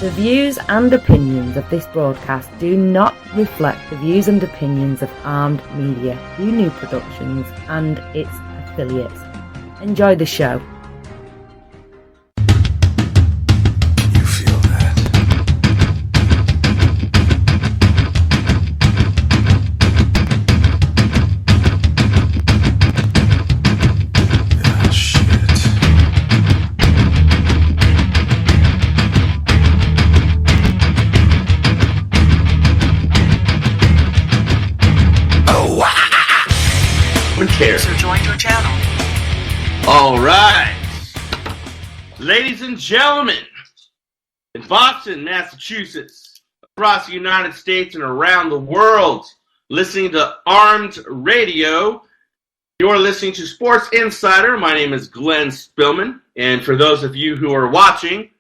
The views and opinions of this broadcast do not reflect the views and opinions of Armed Media, New Productions, and its affiliates. Enjoy the show. You feel that? Ah, shit. Oh, wow. One care. User joined your channel. All right. Ladies and gentlemen, in Boston, Massachusetts, across the United States and around the world, listening to Armed Radio, you're listening to Sports Insider. My name is Glenn Spillman, and for those of you who are watching,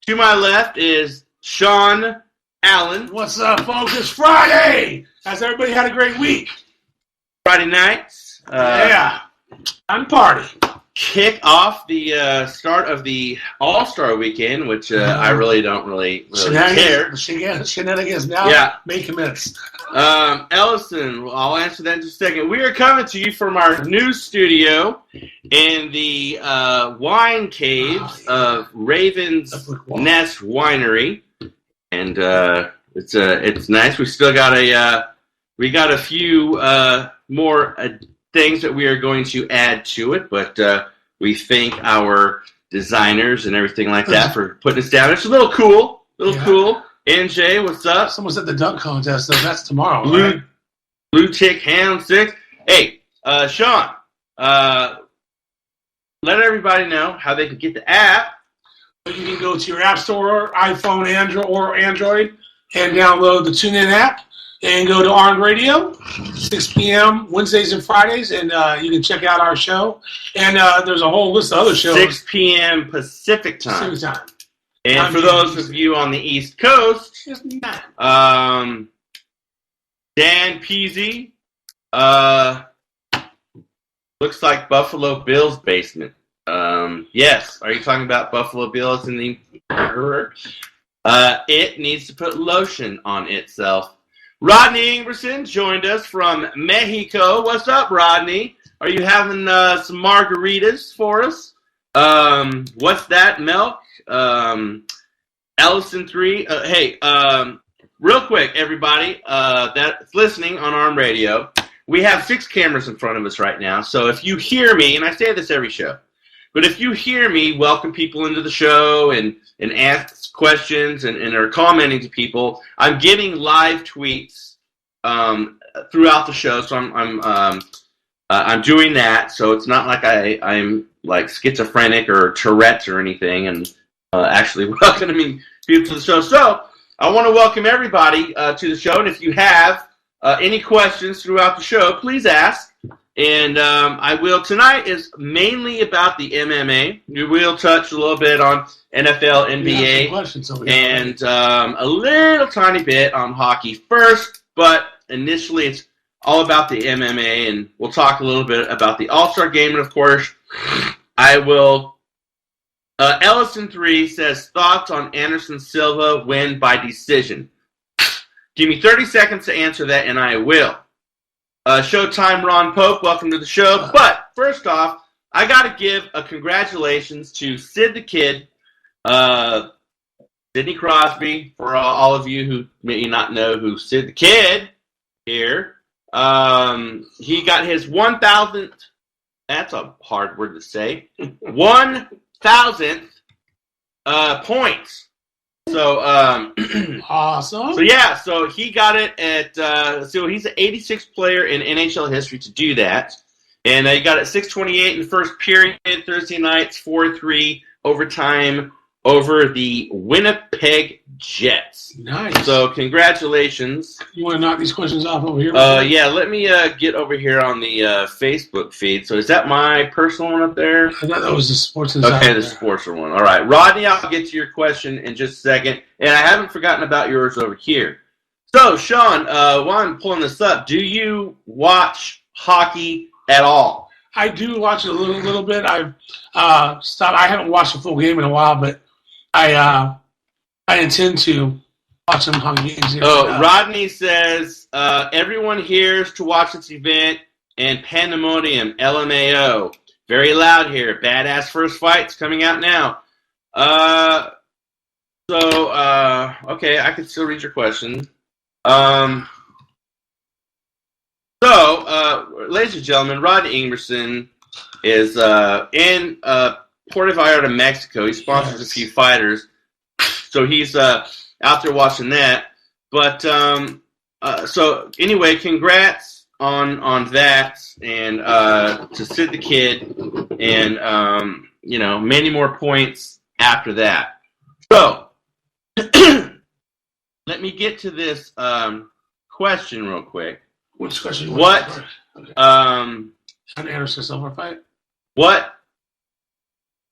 to my left is Shawn Allen. What's up, folks? It's Friday. Has everybody had a great week? Friday nights. Yeah. I'm party. Kick off the start of the All-Star Weekend, which I really don't really care. Shenanigans now. Yeah. Make minutes. Ellison, I'll answer that in just a second. We are coming to you from our new studio in the wine caves of Raven's Nest Winery, and it's nice. We still got a few more things that we are going to add to it, but we thank our designers and everything like that for putting us down. It's a little cool, cool. NJ, what's up? Someone said the dunk contest, though. That's tomorrow, right? Blue Tick Ham 6. Hey, Shawn, let everybody know how they can get the app. You can go to your app store, iPhone, Android, and download the TuneIn app. And go to Armed Radio, 6 p.m. Wednesdays and Fridays, and you can check out our show. And there's a whole list of other shows. 6 p.m. Pacific time. And for those of you on the East Coast, Dan Peasy, looks like Buffalo Bills basement. Yes, are you talking about Buffalo Bills in the... it needs to put lotion on itself. Rodney Ingerson joined us from Mexico. What's up, Rodney? Are you having some margaritas for us? What's that, Milk? Ellison 3. Hey, real quick, everybody that's listening on Arm Radio, we have 6 cameras in front of us right now. So if you hear me, and I say this every show, but if you hear me welcome people into the show and ask questions and are commenting to people, I'm getting live tweets throughout the show. So I'm doing that. So it's not like I'm like schizophrenic or Tourette's or anything, and actually welcoming people to the show. So I want to welcome everybody to the show. And if you have any questions throughout the show, please ask. And I will. Tonight is mainly about the MMA. We will touch a little bit on NFL, NBA, and a little tiny bit on hockey first. But initially, it's all about the MMA, and we'll talk a little bit about the All-Star Game. And, of course, I will. Ellison 3 says, thoughts on Anderson Silva win by decision. Give me 30 seconds to answer that, and I will. Showtime Ron Pope, welcome to the show. But first off, I got to give a congratulations to Sid the Kid, Sidney Crosby, for all of you who may not know who Sid the Kid here. He got his 1,000th, that's a hard word to say, 1,000th points. So, awesome. So yeah, so he got it at, so he's the 86th player in NHL history to do that. And he got it 6:28 in the first period, Thursday nights, 4-3 overtime over the Winnipeg Jets. Nice. So congratulations. You want to knock these questions off over here? Yeah, let me get over here on the Facebook feed. So is that my personal one up there? I thought that was the Sports Insider. Okay, the sports one. All right. Rodney, I'll get to your question in just a second. And I haven't forgotten about yours over here. So, Shawn, while I'm pulling this up, do you watch hockey at all? I do watch it a little bit. I've stopped. I haven't watched a full game in a while, but I I intend to watch some Hunger Games. Rodney says, everyone here is to watch this event and Pandemonium, LMAO. Very loud here. Badass first fight's coming out now. Okay, I can still read your question. Ladies and gentlemen, Rod Ingerson is in Puerto Vallarta, Mexico. He sponsors a few fighters. So he's out there watching that. But so anyway, congrats on that, and to Sid the Kid, and many more points after that. So let me get to this question real quick. Which question? What? An Anderson Silva fight? What?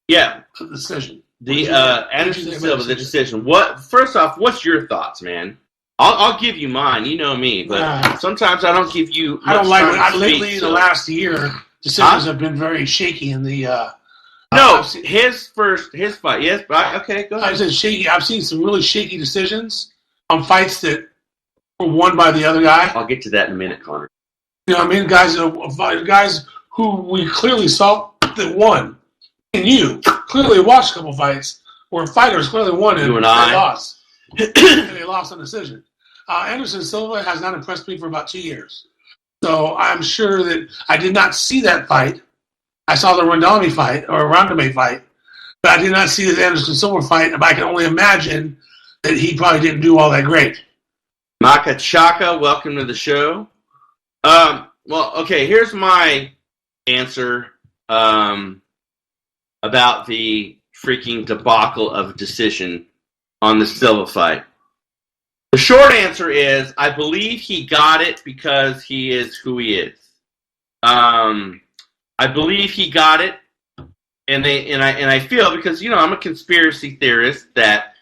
Yeah. The decision. The Anderson Silva, the decision. What? First off, what's your thoughts, man? I'll give you mine. You know me, but sometimes I don't give you. I don't like it. Lately, the last year, decisions have been very shaky in the. His fight. Yes, okay, go ahead. I said shaky. I've seen some really shaky decisions on fights that were won by the other guy. I'll get to that in a minute, Connor. You know what I mean? Guys who we clearly saw that won. And you clearly watched a couple fights where fighters clearly won and they lost. And they lost on decision. Anderson Silva has not impressed me for about 2 years. So I'm sure that I did not see that fight. I saw the Rondame fight, but I did not see the Anderson Silva fight. But I can only imagine that he probably didn't do all that great. Maka Chaka, welcome to the show. Well, okay, here's my answer about the freaking debacle of decision on the Silva fight. The short answer is I believe he got it because he is who he is. I believe he got it, and I feel, because I'm a conspiracy theorist, that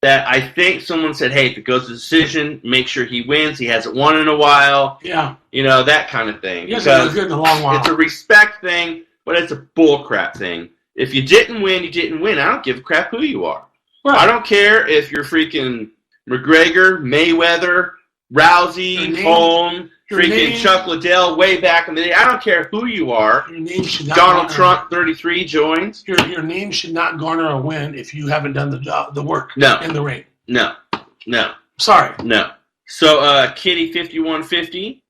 that I think someone said, hey, if it goes to decision, make sure he wins. He hasn't won in a while. Yeah. That kind of thing. He hasn't been good in a long while. It's a respect thing, but it's a bullcrap thing. If you didn't win, you didn't win. I don't give a crap who you are. Right. I don't care if you're freaking McGregor, Mayweather, Rousey, Holm, freaking Chuck Liddell way back in the day. I don't care who you are. Your name should not Donald Trump, 33, joins. Your name should not garner a win if you haven't done the work in the ring. No. Sorry. No. So, Kitty 5150,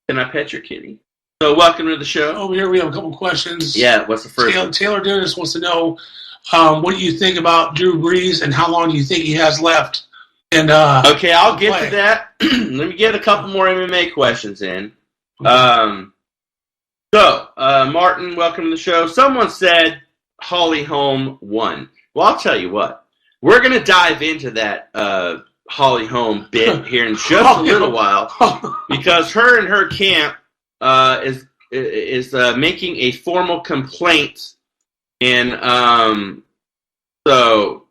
can I pet your kitty? So, welcome to the show. Over here we have a couple questions. Yeah, what's the first one? Taylor Dennis wants to know, what do you think about Drew Brees and how long do you think he has left? And okay, I'll get to that. Let me get a couple more MMA questions in. Okay. Martin, welcome to the show. Someone said Holly Holm won. Well, I'll tell you what. We're going to dive into that Holly Holm bit here in just a little while, because her and her camp is making a formal complaint, and so.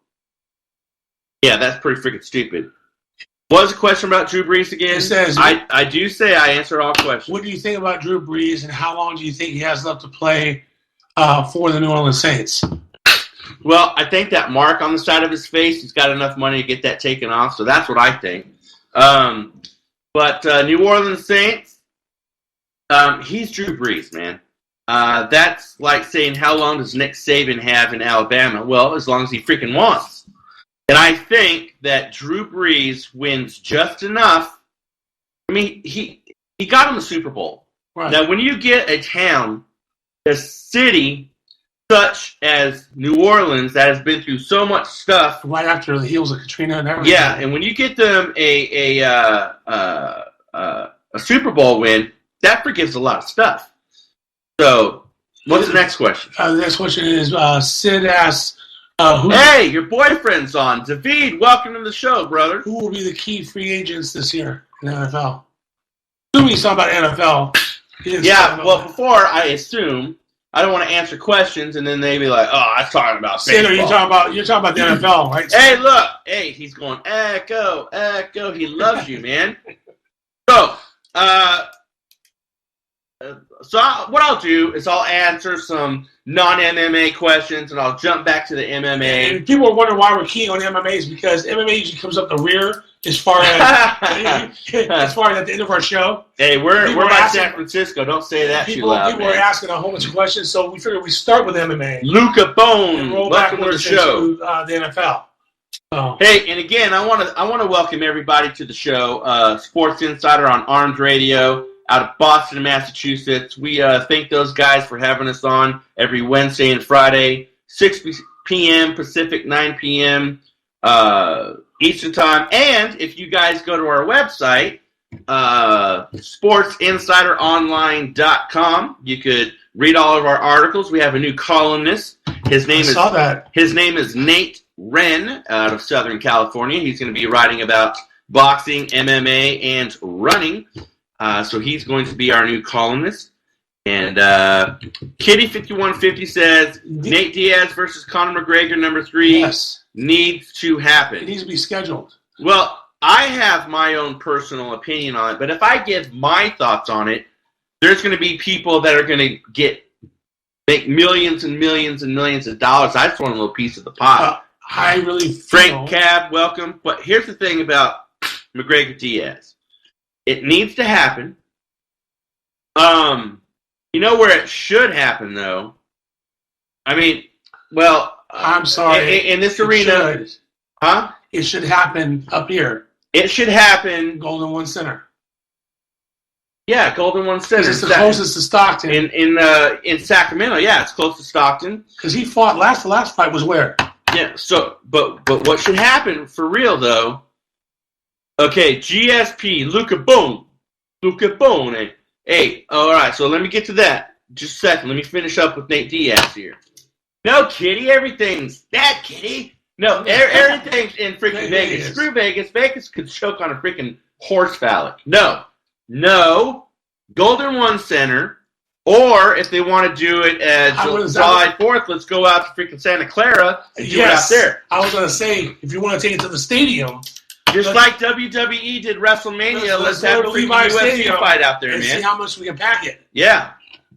Yeah, that's pretty freaking stupid. What was the question about Drew Brees again? It says, I do say I answer all questions. What do you think about Drew Brees, and how long do you think he has left to play for the New Orleans Saints? Well, I think that mark on the side of his face, he's got enough money to get that taken off, so that's what I think. But New Orleans Saints, he's Drew Brees, man. That's like saying, how long does Nick Saban have in Alabama? Well, as long as he freaking wants. And I think that Drew Brees wins just enough. I mean, he got him a Super Bowl. Right. Now, when you get a town, a city such as New Orleans that has been through so much stuff, right after the heels of Katrina and everything. Yeah, and when you get them a Super Bowl win, that forgives a lot of stuff. So, what's the next question? The next question is Sid asks. Hey, your boyfriend's on. David, welcome to the show, brother. Who will be the key free agents this year in the NFL? Assuming he's talking about NFL. Yeah, well, before I assume, I don't want to answer questions, and then they be like, "Oh, I was talking about baseball." You're talking about the NFL, right? Hey, look, he's going echo, echo. He loves you, man. So, what I'll do is I'll answer some non-MMA questions, and I'll jump back to the MMA. And people are wondering why we're keying on MMAs, because MMA usually comes up the rear as far as at the end of our show. Hey, we're like San Francisco. Don't say that too loud. People are asking a whole bunch of questions, so we figured we start with MMA. Luca Bone, and roll welcome to the show. Into, the NFL. Oh. Hey, and again, I want to welcome everybody to the show. Sports Insider on Armed Radio out of Boston, Massachusetts. We thank those guys for having us on every Wednesday and Friday, 6 p.m. Pacific, 9 p.m. Eastern Time. And if you guys go to our website, sportsinsideronline.com, you could read all of our articles. We have a new columnist. His name is Nate Wren out of Southern California. He's going to be writing about boxing, MMA, and running. So he's going to be our new columnist. And Kitty5150 says Nate Diaz versus Conor McGregor #3 needs to happen. It needs to be scheduled. Well, I have my own personal opinion on it, but if I give my thoughts on it, there's going to be people that are going to make millions and millions and millions of dollars. I just want a little piece of the pot. I really Frank Cab, welcome. But here's the thing about McGregor Diaz. It needs to happen. You know where it should happen, though? I mean, well, I'm sorry. In this arena. Huh? It should happen up here. It should happen. Golden One Center. Yeah, Golden One Center. It's the closest to Stockton. In Sacramento, yeah, it's close to Stockton. Because he fought the last fight was where? Yeah, so but what should happen for real though? Okay, GSP, Luca Bone. Hey, all right, so let me get to that. Just a second. Let me finish up with Nate Diaz here. No, Kitty, everything's that, Kitty. No, everything's in freaking Vegas. Screw Vegas. Vegas could choke on a freaking horse phallic. No. Golden One Center, or if they want to do it July 4th, let's go out to freaking Santa Clara and do it out there. I was going to say, if you want to take it to the stadium. Just like WWE did WrestleMania, let's have a freaking UFC fight out there, and man. See how much we can pack it. Yeah.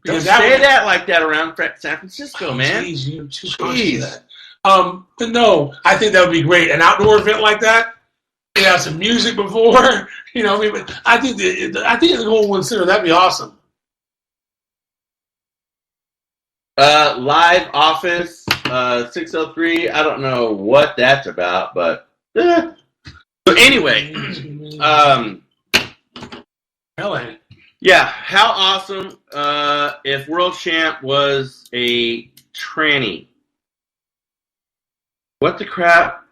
Don't say that like that around San Francisco, man. Jeez, you're too close to that. But no, I think that would be great. An outdoor event like that. You have some music before, you know. I think the Golden One Center, that'd be awesome. Live Office 603. I don't know what that's about, but so anyway, Really? Yeah. How awesome if World Champ was a tranny? What the crap?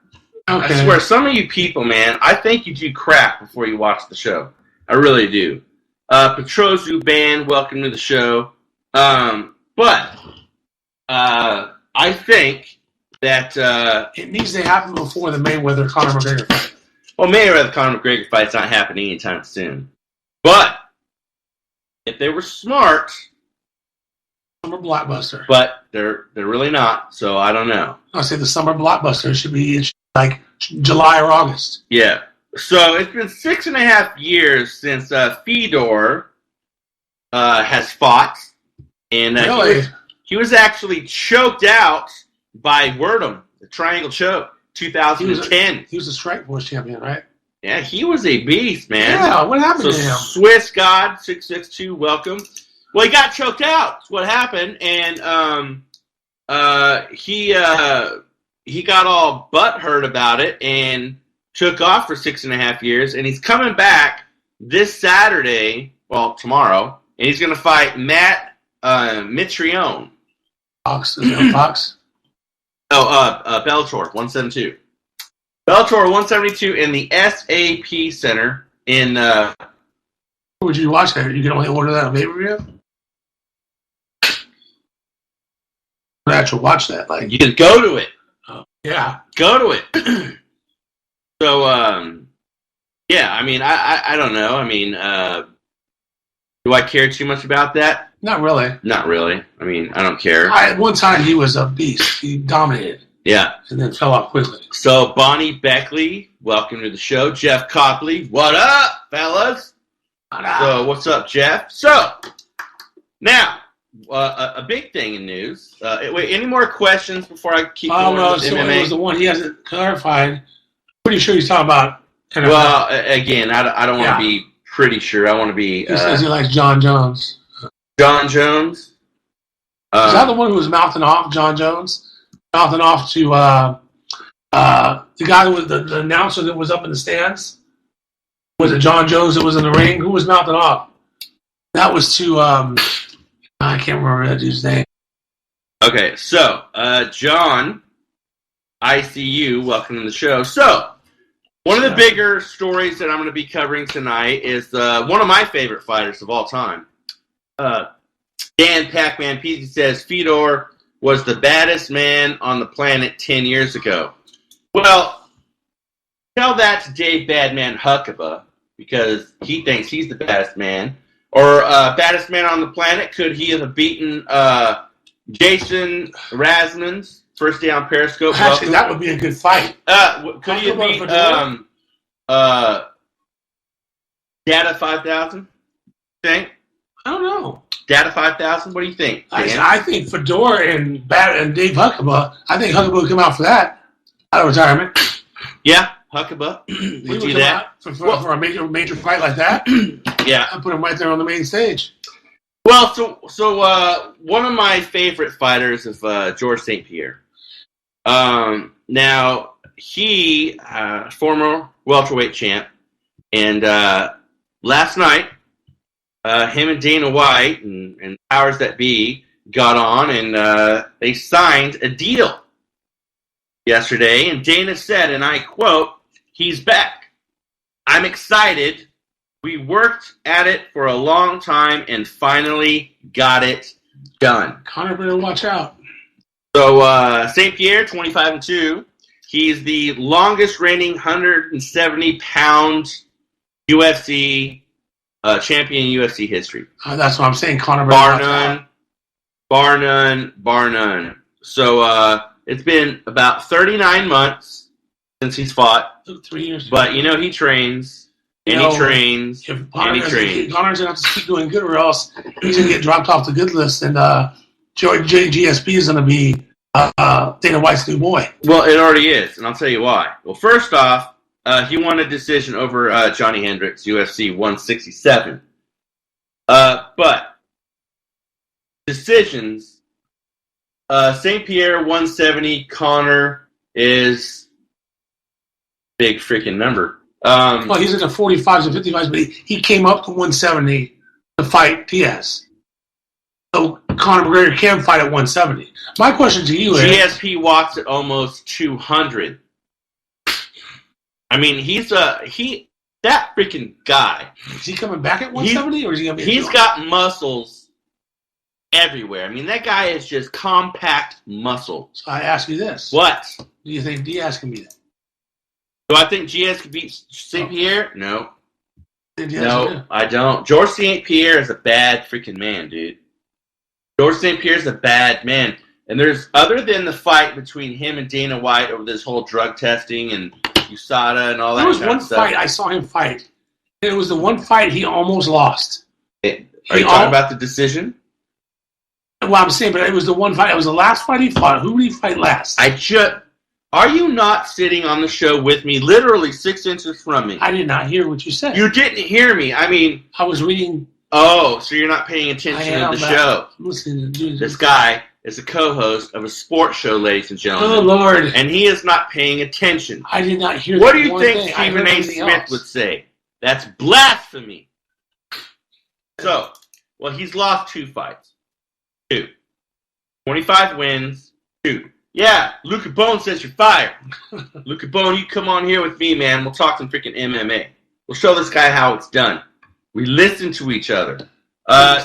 Okay. I swear, some of you people, man, I think you do crap before you watch the show. I really do. Petrozu Band, welcome to the show. But I think that it needs to happen before the Mayweather-Conor McGregor fight. Well, Mayweather-Conor McGregor fight's not happening anytime soon. But if they were smart, summer blockbuster. But they're really not. So I don't know. I say the summer blockbuster should be like July or August. Yeah. So it's been 6.5 years since Fedor has fought, and really? he was actually choked out by Werdum, the triangle choke, 2010. He was a Strikeforce champion, right? Yeah, he was a beast, man. Yeah, what happened to him? Swiss God 662, welcome. Well, he got choked out. That's what happened, and he got all butthurt about it and took off for 6.5 years, and he's coming back this Saturday, well, tomorrow, and he's going to fight Matt Mitrione. Fox? Is that Fox? Bellator 172. Bellator 172 in the SAP Center in... Would you watch that? You can only order that on pay-per-view? Actually watch that. Like you can go to it. Yeah. Go to it. So, yeah, I mean, I don't know. I mean, do I care too much about that? Not really. Not really. I mean, I don't care. At one time, he was a beast. He dominated. Yeah. And then fell off quickly. So, Bonnie Beckley, welcome to the show. Jeff Copley, what up, fellas? So, what's up, Jeff? So, Now, a big thing in news. Wait, any more questions before I keep going with so MMA? it was the one he hasn't clarified. Pretty sure he's talking about NFL. Well, again, I don't want to be pretty sure. I want to be... He says he likes John Jones. John Jones? Is that the one who was mouthing off, John Jones? Mouthing off to the guy that was the announcer that was up in the stands? Was it John Jones that was in the ring? Who was mouthing off? That was to, I can't remember that dude's name. Okay, so, John, ICU, welcome to the show. So, one of the bigger stories that I'm going to be covering tonight is one of my favorite fighters of all time. Dan Pac-Man Peasy says Fedor was the baddest man on the planet 10 years ago. Well, tell that to Dave Badman Huckabee, because he thinks he's the baddest man. Or baddest man on the planet, could he have beaten Jason Razman's first day on Periscope? Actually, that would be a good fight. Could he have beat Data 5000? Think? I don't know. Data 5000? What do you think, Dan? I think Fedor and Dave Huckabee, I think Huckabee would come out for that out of retirement. Yeah, Huckabee would do that. For a major fight like that. Yeah. I put him right there on the main stage. Well, so one of my favorite fighters is George St. Pierre. Now, he, former welterweight champ, and last night, him and Dana White and powers that be got on, and they signed a deal yesterday. And Dana said, and I quote, "He's back. I'm excited. We worked at it for a long time and finally got it done." Conor better watch out. So St. Pierre, 25-2. He's the longest reigning 170-pound UFC champion in UFC history. That's what I'm saying. Conor better Bar none. So it's been about 39 months since he's fought. 3 years. But, he trains, and he trains, if and he trains. Conor's going to have to keep doing good, or else he's going to get dropped off the good list, and GSP is going to be Dana White's new boy. Well, it already is, and I'll tell you why. Well, first off, he won a decision over Johnny Hendricks, UFC 167. But decisions, St. Pierre 170, Conor is big freaking number. Well, he's in the 45s and 55s, but he came up to 170 to fight Diaz. So Conor McGregor can fight at 170. My question to you is... GSP walks at almost 200. I mean, that freaking guy. Is he coming back at 170, or is he going to be... He's got muscles everywhere. I mean, that guy is just compact muscle. So I ask you this. What? Do you think Diaz can beat it? Do I think Diaz can beat St. Pierre? No. No, I don't. George St. Pierre is a bad freaking man, dude. George St. Pierre is a bad man. And there's, other than the fight between him and Dana White over this whole drug testing and USADA and all that there was kind one of stuff. fight I saw him fight. And it was the one fight he almost lost. Are you talking about the decision? Well, I'm saying, but it was the one fight. It was the last fight he fought. Who did he fight last? Are you not sitting on the show with me, literally 6 inches from me? I did not hear what you said. You didn't hear me. I mean... I was reading... Oh, so you're not paying attention to the show. I'm listening to this guy is a co-host of a sports show, ladies and gentlemen. Oh, Lord. And he is not paying attention. I did not hear What that do you one think thing. Stephen A. Smith would say? That's blasphemy. So, well, he's lost 2 fights. 2. 25 wins. 2. Yeah, Luca Bone says you're fired. Luca Bone, you come on here with me, man. We'll talk some freaking MMA. We'll show this guy how it's done. We listen to each other.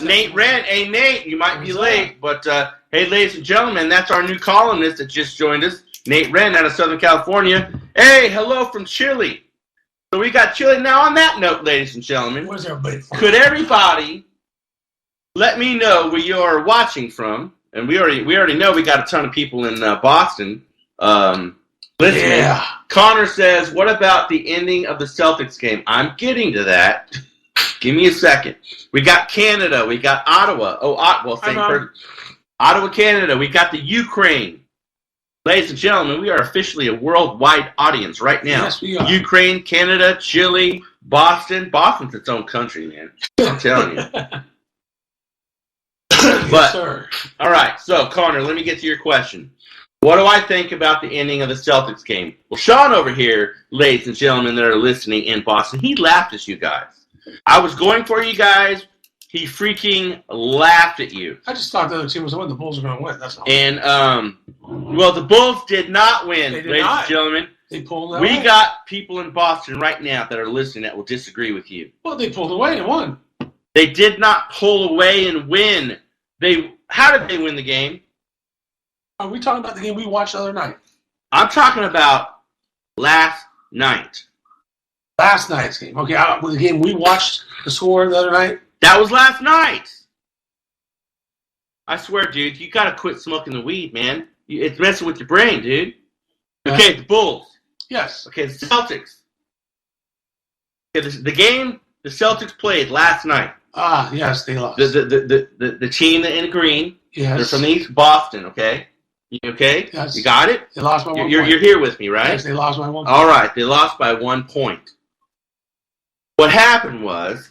Nate Wren. Hey, Nate, you might be late, but hey, ladies and gentlemen, that's our new columnist that just joined us, Nate Wren out of Southern California. Hey, hello from Chile. So we got Chile. Now, on that note, ladies and gentlemen, Where's everybody from? Could everybody let me know where you're watching from? And we already know we got a ton of people in Boston listening. Yeah. Connor says, what about the ending of the Celtics game? I'm getting to that. Give me a second. We got Canada. We got Ottawa. Oh, Ottawa, same person. Ottawa, Canada. We got the Ukraine. Ladies and gentlemen, we are officially a worldwide audience right now. Yes, we are. Ukraine, Canada, Chile, Boston. Boston's its own country, man. I'm telling you. Yes, sir. All right, so, Connor, let me get to your question. What do I think about the ending of the Celtics game? Well, Shawn over here, ladies and gentlemen that are listening in Boston, he laughed at you guys. I was going for you guys. He freaking laughed at you. I just thought the other team was the one. The Bulls were going to win. That's all. And, well, the Bulls did not win, ladies and gentlemen. They pulled We away. got people in Boston right now that are listening that will disagree with you. Well, they pulled away and won. They did not pull away and win. How did they win the game? Are we talking about the game we watched the other night? I'm talking about last night. Last night's game. Okay, the game we watched, the score the other night? That was last night. I swear, dude, you got to quit smoking the weed, man. It's messing with your brain, dude. Okay, the Bulls. Yes. Okay, the Celtics. Okay, the game the Celtics played last night. Ah, yes, they lost. The team in green. Yes. They're from East Boston, okay? You okay? Yes. You got it? They lost by 1 point. You're here with me, right? Yes, they lost by 1 point. All right, they lost by 1 point. What happened was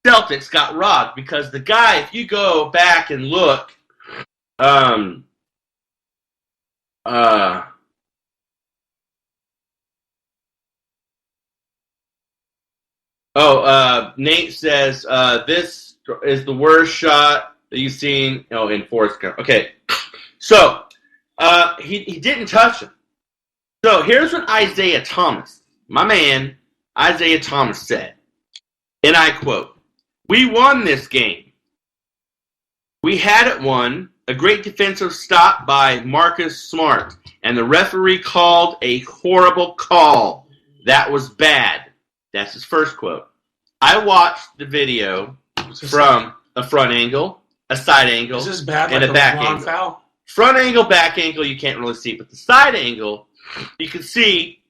Celtics got robbed because the guy, if you go back and look, Nate says, this is the worst shot that you've seen in Forrest Gump. Okay, so he didn't touch him. So here's what Isaiah Thomas, my man, Isaiah Thomas said, and I quote, "We won this game. We had it won. A great defensive stop by Marcus Smart, and the referee called a horrible call. That was bad." That's his first quote. I watched the video from a front angle, a side angle, Is this bad and like a back LeBron angle. foul? Front angle, back angle, you can't really see, but the side angle, you can see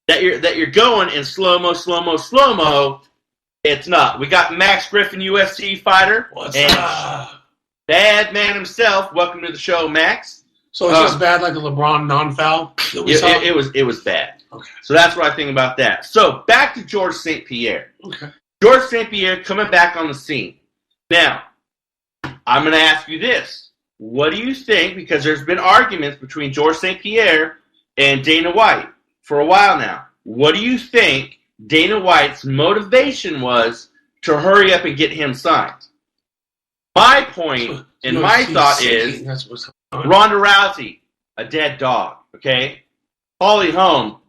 that you're going in slow mo. It's not. We got Max Griffin, UFC fighter, What's and up? bad man himself. Welcome to the show, Max. So it's just bad like the LeBron non-foul that we saw? It was bad. Okay. So that's what I think about that. So back to George St. Pierre. Okay. George St. Pierre coming back on the scene. Now, I'm going to ask you this. What do you think? Because there's been arguments between George St. Pierre and Dana White for a while now. What do you think Dana White's motivation was to hurry up and get him signed? My point and my thought is Ronda Rousey, a dead dog, okay? Holly Holm,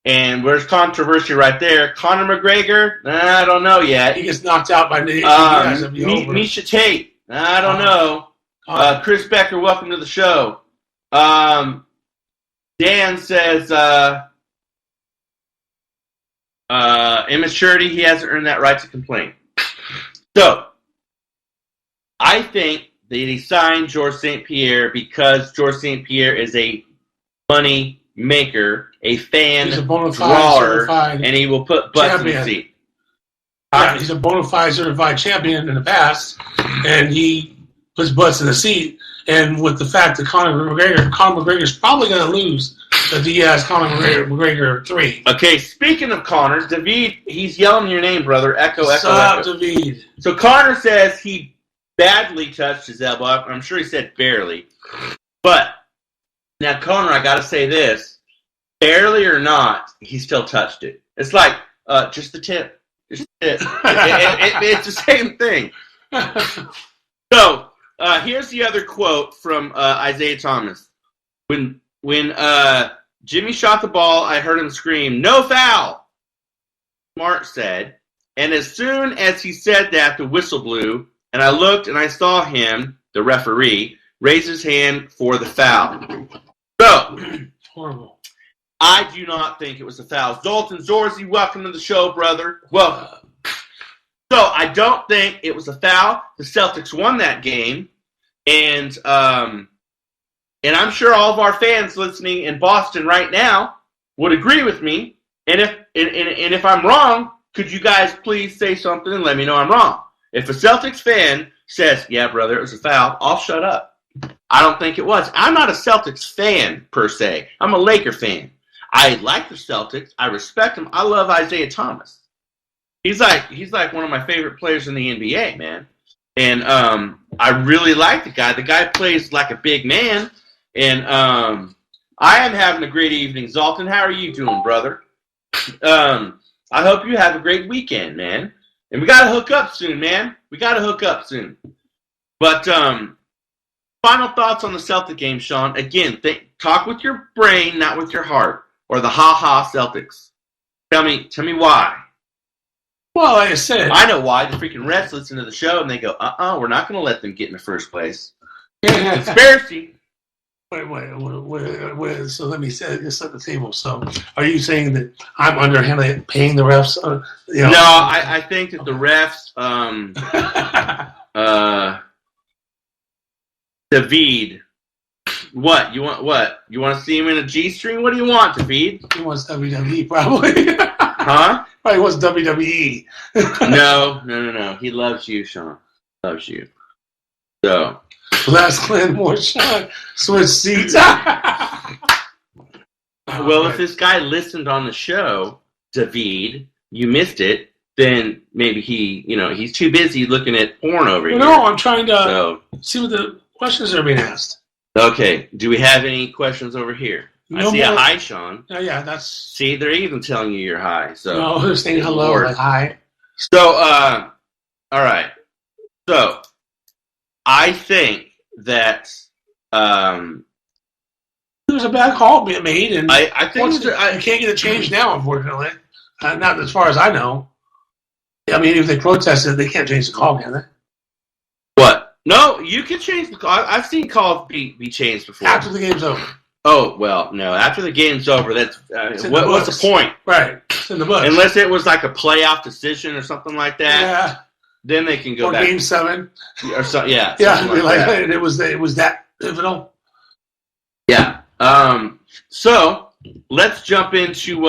and where's controversy right there? Conor McGregor, I don't know yet. He gets knocked out by Nate. Misha Tate, I don't know. Chris Becker, welcome to the show. Dan says, immaturity, he hasn't earned that right to complain. So, I think that he signed George St. Pierre because George St. Pierre is a money maker, a fan He's a bona fide drawer, certified and he will put butts in the champion. seat. Yeah, he's a bona fide certified champion in the past, and he puts butts in the seat. And with the fact that Conor McGregor's probably going to lose the Diaz-Conor McGregor 3. Okay, speaking of Conor, David, he's yelling your name, brother. Echo, What's echo, up, echo. David? So Conor says he badly touched his elbow. I'm sure he said barely. But, now Conor, I got to say this. Barely or not, he still touched it. It's like, just the tip. Just the tip. It's the same thing. So, here's the other quote from Isaiah Thomas. When Jimmy shot the ball, I heard him scream, "No foul!" Smart said. And as soon as he said that, the whistle blew, and I looked and I saw him, the referee, raise his hand for the foul. So, Horrible. I do not think it was a foul. Zoltan Zorzi, welcome to the show, brother. Welcome. So, I don't think it was a foul. The Celtics won that game. And I'm sure all of our fans listening in Boston right now would agree with me. And if I'm wrong, could you guys please say something and let me know I'm wrong? If a Celtics fan says, yeah, brother, it was a foul, I'll shut up. I don't think it was. I'm not a Celtics fan, per se. I'm a Laker fan. I like the Celtics. I respect them. I love Isaiah Thomas. He's like one of my favorite players in the NBA, man. And I really like the guy. The guy plays like a big man. And I am having a great evening. Zoltan, how are you doing, brother? I hope you have a great weekend, man. And we got to hook up soon, man. We got to hook up soon. But final thoughts on the Celtic game, Shawn. Again, talk with your brain, not with your heart. Or the ha-ha Celtics. Tell me why. Well, like I said, I know why. The freaking refs listen to the show and they go, we're not going to let them get in the first place. Conspiracy. Wait. So let me set the table. So, are you saying that I'm underhanded paying the refs? No, I think that the refs, David, what you want? What you want to see him in a G-string? What do you want, David? He wants WWE, probably. Huh? Probably wants WWE. No. He loves you, Shawn. Loves you. So. Last Glenmore, Shawn. Switch seats. Well, if this guy listened on the show, David, you missed it, then maybe he's too busy looking at porn over here. No, I'm trying to see what the questions are being asked. Okay. Do we have any questions over here? No I see more. a hi, Shawn. Yeah, that's... See, they're even telling you you're hi. So. No, they're saying hello, like hi. So, all right. So, I think that there was a bad call being made, and I think you can't get it changed now, unfortunately. Not as far as I know. I mean, if they protested, they can't change the call, can they? What? No, you can change the call. I've seen calls be changed before. After the game's over. Oh, well, no. After the game's over, that's what's the point? Right. It's in the books. Unless it was like a playoff decision or something like that. Yeah. Then they can go back. Or Game 7. Or so, yeah. Yeah, it was that pivotal. Yeah. So, let's jump into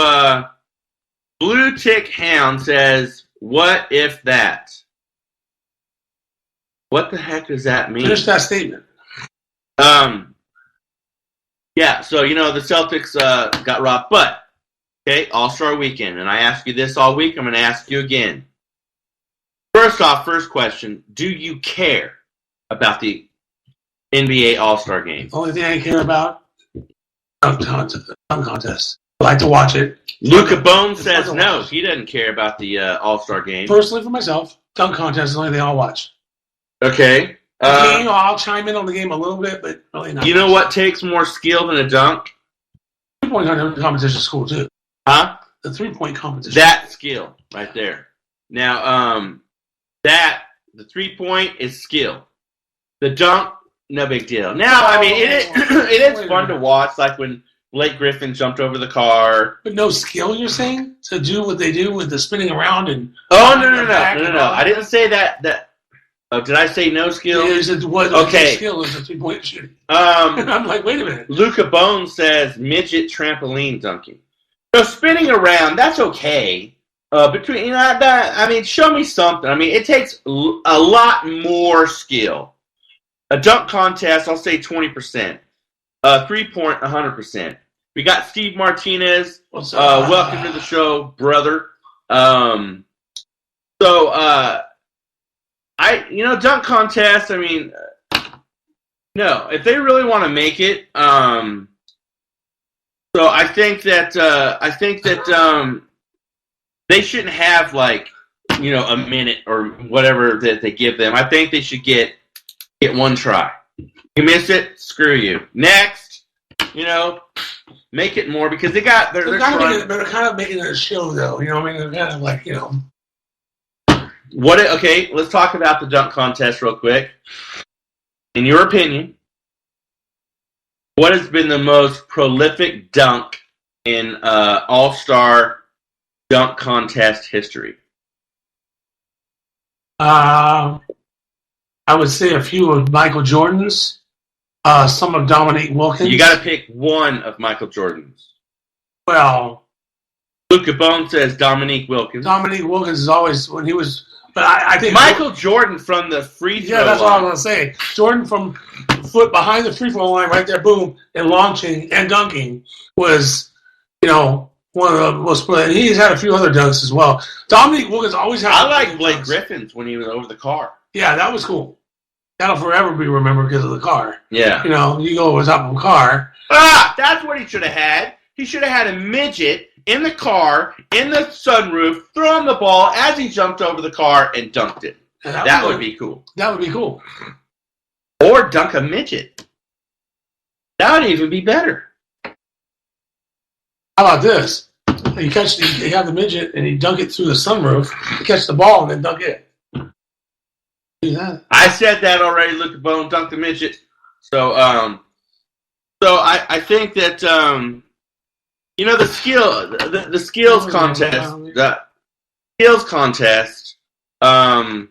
Blue Tick Hound says, what if that? What the heck does that mean? Finish that statement. Yeah, so, the Celtics got robbed. But, okay, All-Star Weekend. And I asked you this all week. I'm going to ask you again. First off, first question, do you care about the NBA All-Star Game? The only thing I care about, dunk contest. I like to watch it. Luca Bone says no, he doesn't care about the All-Star Game. Personally, for myself, dunk contest is the only thing I'll watch. Okay. The game, I'll chime in on the game a little bit, but really not. You know what takes more skill than a dunk? 3-point competition is cool, too. Huh? The 3-point competition. That skill right there. Now, the 3-point is skill. The dunk, no big deal. Now, I mean, it is fun to watch, like when Blake Griffin jumped over the car. But no skill, you're saying? To do what they do with the spinning around and... Oh, no. I didn't say that. Oh, did I say no skill? Yeah, you said what okay. Skill is a 3-point shooting. I'm like, wait a minute. Luca Bone says midget trampoline dunking. So spinning around, that's okay. Between that, I mean, show me something. I mean, it takes a lot more skill. A dunk contest, I'll say 20%. 3-point, 100%. We got Steve Martinez. Welcome to the show, brother. Dunk contest. I mean, no. If they really want to make it, so I think that they shouldn't have like a minute or whatever that they give them. I think they should get one try. You miss it, screw you. Next, make it more because they're kind of making it a show though. You know what I mean? They're kind of like Okay, let's talk about the dunk contest real quick. In your opinion, what has been the most prolific dunk in All-Star dunk contest history? I would say a few of Michael Jordan's, some of Dominique Wilkins. You got to pick one of Michael Jordan's. Well, Luca Bone says Dominique Wilkins. Dominique Wilkins is always when he was. But I think Michael Jordan from the free throw Yeah, that's what I line. was going to say. Jordan from foot behind the free throw line right there, boom, and launching and dunking was, one of the most brilliant. He's had a few other dunks as well. Dominique Wilkins always had. I like Blake dunks. Griffin's when he was over the car. Yeah, that was cool. That'll forever be remembered because of the car. Yeah. You go over top of a car. That's what he should have had. He should have had a midget in the car, in the sunroof, throwing the ball as he jumped over the car and dunked it. That would be cool. That would be cool. Or dunk a midget. That would even be better. How about this? You have the midget and you dunk it through the sunroof. You catch the ball and then dunk it. Do that. I said that already. Luca Bone, dunk the midget. So I think that the skills contest. The skills contest. I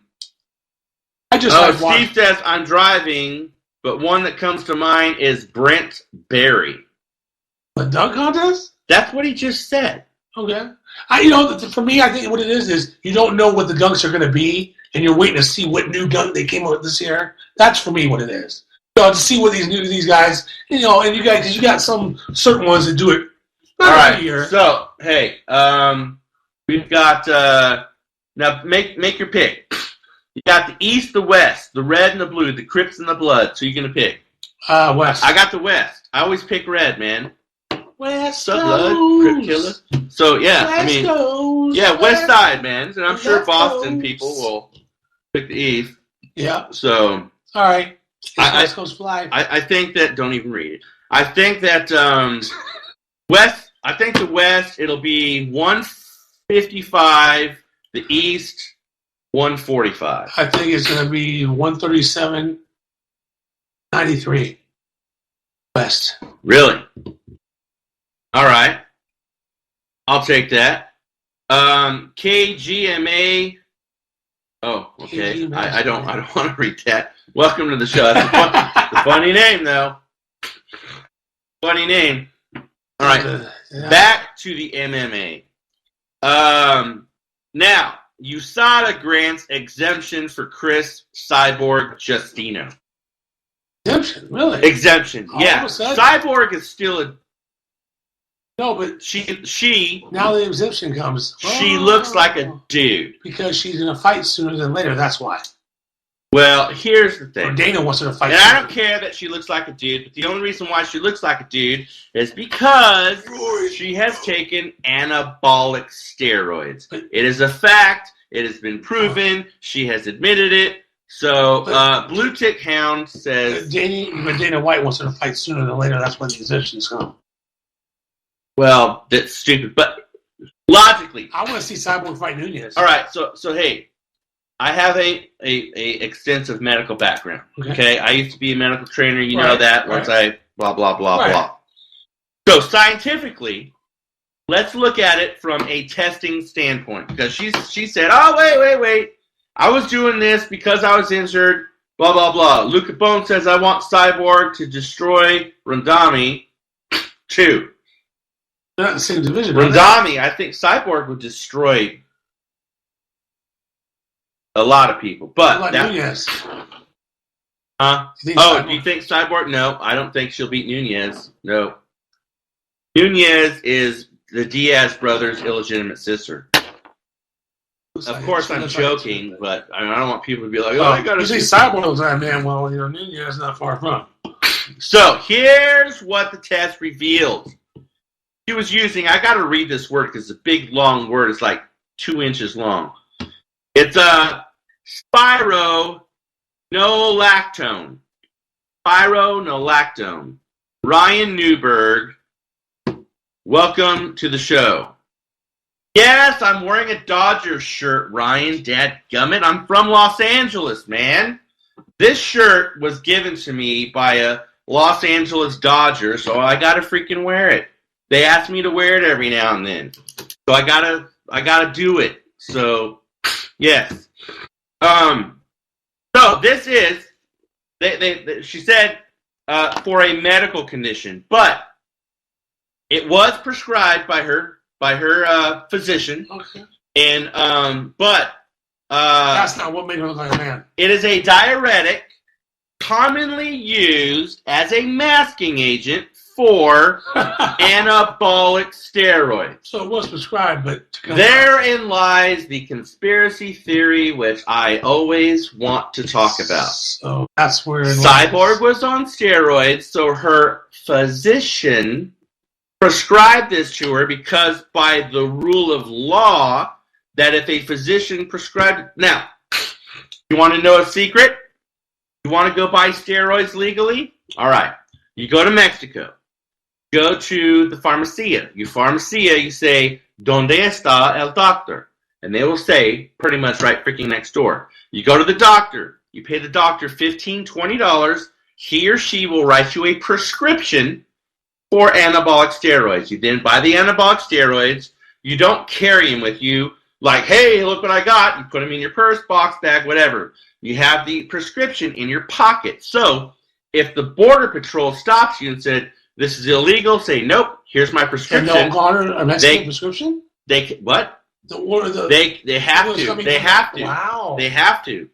just Steve says I'm driving, but one that comes to mind is Brent Berry. A dunk contest? That's what he just said. Okay. For me, I think what it is you don't know what the dunks are going to be, and you're waiting to see what new dunk they came up with this year. That's for me what it is. To see what these guys, and you guys, because you got some certain ones that do it. All right. Year. So hey, we've got now make your pick. You got the East, the West, the Red and the Blue, the Crips and the Blood. So you're gonna pick. West. I got the West. I always pick red, man. West What's up, Blood? Crip killer. So yeah, West West Side, man. And I'm sure West Boston Coast. people will pick the East. Yeah. So all right. West Coast fly. I think that don't even read it. I think that West. I think the West it'll be 155. The East 145. I think it's going to be 137.93. West. Really? All right. I'll take that. KGMA. Oh, okay. KGMA. I don't want to read that. Welcome to the show. That's a funny name, though. Funny name. All right. Back to the MMA. Now, USADA grants exemption for Chris Cyborg Justino. Exemption, really? Exemption, yeah. All of a sudden? Cyborg is still a... No, but She now the exemption comes. She looks like a dude. Because she's going to fight sooner than later, that's why. Well, here's the Or thing. Dana wants her to fight And sooner. I don't care that she looks like a dude, but the only reason why she looks like a dude is because she has taken anabolic steroids. It is a fact. It has been proven. She has admitted it. So, Blue Tick Hound says... Dana White wants her to fight sooner than later. That's when the exemptions come. Well, that's stupid. But logically... I want to see Cyborg fight Nunez. All right, so hey, I have a extensive medical background. Okay, I used to be a medical trainer. You know that. Once I blah blah blah blah. So scientifically, let's look at it from a testing standpoint because she said, "Oh wait, I was doing this because I was injured." Blah blah blah. Luca Bone says, "I want Cyborg to destroy Randami 2." They're not in the same division. Randami, I think Cyborg would destroy a lot of people, but like Nunez. Huh? Do you think Cyborg? No, I don't think she'll beat Nunez. No. Nunez is the Diaz brothers' illegitimate sister. Of course, I'm joking, but I don't want people to be like, "Oh, I got to." You say Cyborg's that man? Well, Nunez is not far from. So here's what the test revealed. She was using. I got to read this word because it's a big, long word. It's like 2 inches long. It's spironolactone. Spironolactone. Ryan Newberg, welcome to the show. Yes, I'm wearing a Dodgers shirt, Ryan. Dadgummit, I'm from Los Angeles, man. This shirt was given to me by a Los Angeles Dodger, so I gotta freaking wear it. They ask me to wear it every now and then, so I gotta do it. So. Yes. So this is she said for a medical condition, but it was prescribed by her by her physician. Okay. And That's not what made her look like a man. it is a diuretic commonly used as a masking agent for anabolic steroids. So it was prescribed, but Therein lies the conspiracy theory, which I always want to talk about. So that's where Cyborg was on steroids, so her physician prescribed this to her because by the rule of law, that if a physician prescribed... Now, you want to know a secret? You want to go buy steroids legally? All right. You go to Mexico. Go to the farmacia. You say, ¿Dónde está el doctor? And they will say, pretty much right freaking next door. You go to the doctor. You pay the doctor $15, $20. He or she will write you a prescription for anabolic steroids. You then buy the anabolic steroids. You don't carry them with you like, hey, look what I got. You put them in your purse, box, bag, whatever. You have the prescription in your pocket. So if the Border Patrol stops you and said, this is illegal, say, nope, here's my prescription. And they'll garner a Mexican prescription? What? They have to. They have to. Wow. They have to.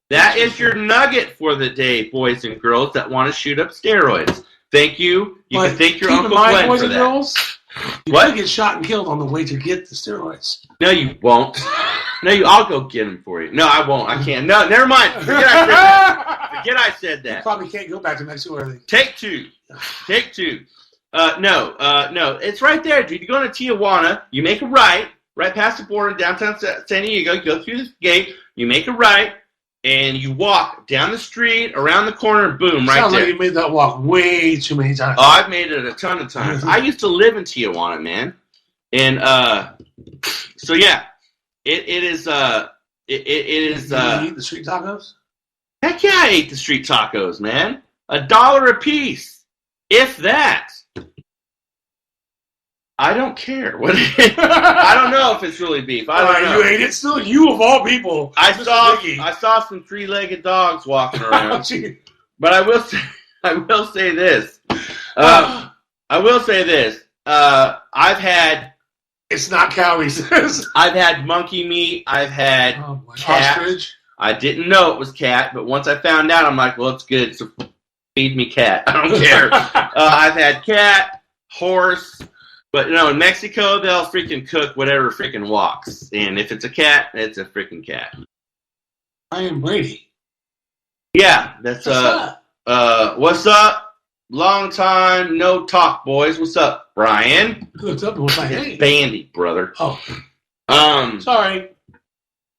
That is your nugget for the day, boys and girls that want to shoot up steroids. Thank you. You can thank your Uncle Glenn boys for and that. Girls, you What? could get shot and killed on the way to get the steroids. No, you won't. I'll go get them for you. No, I won't. I can't. No, never mind. Forget I said You that. probably can't go back to Mexico. Or Take two. No. It's right there, dude. You go to Tijuana. You make a right past the border in downtown San Diego. You go through this gate. You make a right, and you walk down the street, around the corner, and boom, right Sounds there. like you made that walk way too many times. Oh, I've made it a ton of times. I used to live in Tijuana, man. And so yeah, it is. It is. Did you eat the street tacos? Heck yeah, I ate the street tacos, man. $1 a piece, if that. I don't care. I don't know if it's really beef. I don't know. You ate it still? You of all people. I saw some three-legged dogs walking around. But I will say this. I've had. It's not cow, he says. I've had monkey meat. I've had cat. Ostrich. I didn't know it was cat, but once I found out, I'm like, well, it's good. So feed me cat. I don't care. I've had cat, horse. But, in Mexico, they'll freaking cook whatever freaking walks. And if it's a cat, it's a freaking cat. Brian Brady. Yeah, that's, what's up? Long time, no talk, boys. What's up, Brian? What's up? What's my name? Bandy, brother. Oh. Sorry.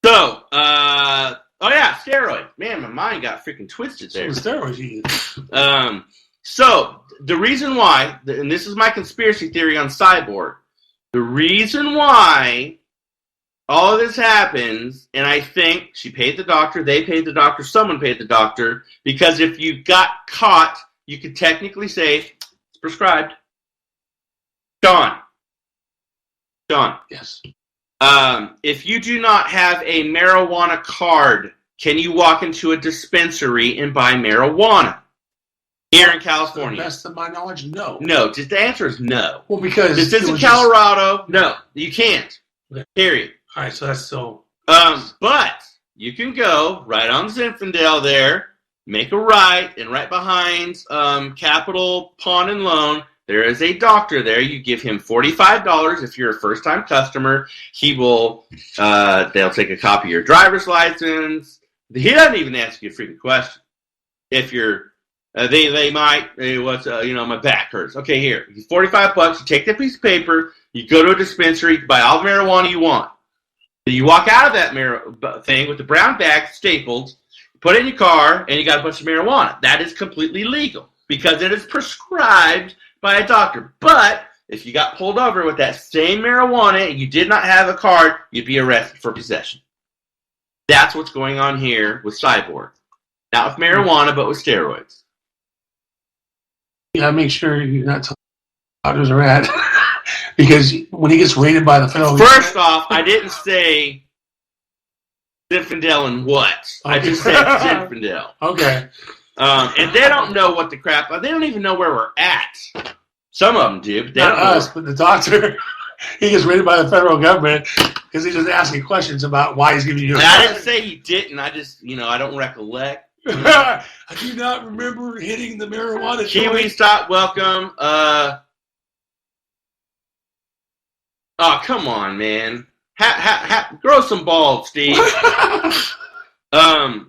So, steroids. Man, my mind got freaking twisted there. Steroids you use. So, the reason why, and this is my conspiracy theory on Cyborg, the reason why all of this happens, and I think she paid the doctor, they paid the doctor, someone paid the doctor, because if you got caught, you could technically say, it's prescribed. Shawn. Yes. If you do not have a marijuana card, can you walk into a dispensary and buy marijuana? Here in California. To the best of my knowledge, no. No, just the answer is no. Well, because this isn't Colorado. No, you can't. Okay. Period. All right, so that's still. But you can go right on Zinfandel there, make a right, and right behind Capital Pawn and Loan, there is a doctor there. You give him $45 if you're a first-time customer. He will. They'll take a copy of your driver's license. He doesn't even ask you a freaking question. If you're they might, hey, my back hurts. Okay, here, $45. You take that piece of paper, you go to a dispensary, you buy all the marijuana you want. You walk out of that thing with the brown bag stapled, put it in your car, and you got a bunch of marijuana. That is completely legal because it is prescribed by a doctor. But if you got pulled over with that same marijuana and you did not have a card, you'd be arrested for possession. That's what's going on here with Cyborg. Not with marijuana, but with steroids. You gotta make sure you're not telling doctors are at because when he gets raided by the federal. First off, I didn't say Zinfandel and what. I just said Zinfandel. Okay. And they don't know what the crap. They don't even know where we're at. Some of them do. But they not don't know us, but the doctor. He gets raided by the federal government because he's just asking questions about why he's giving you. I didn't say he didn't. I just, I don't recollect. I do not remember hitting the marijuana. Kiwi Stop, welcome. Oh, come on, man. Grow some balls, Steve. So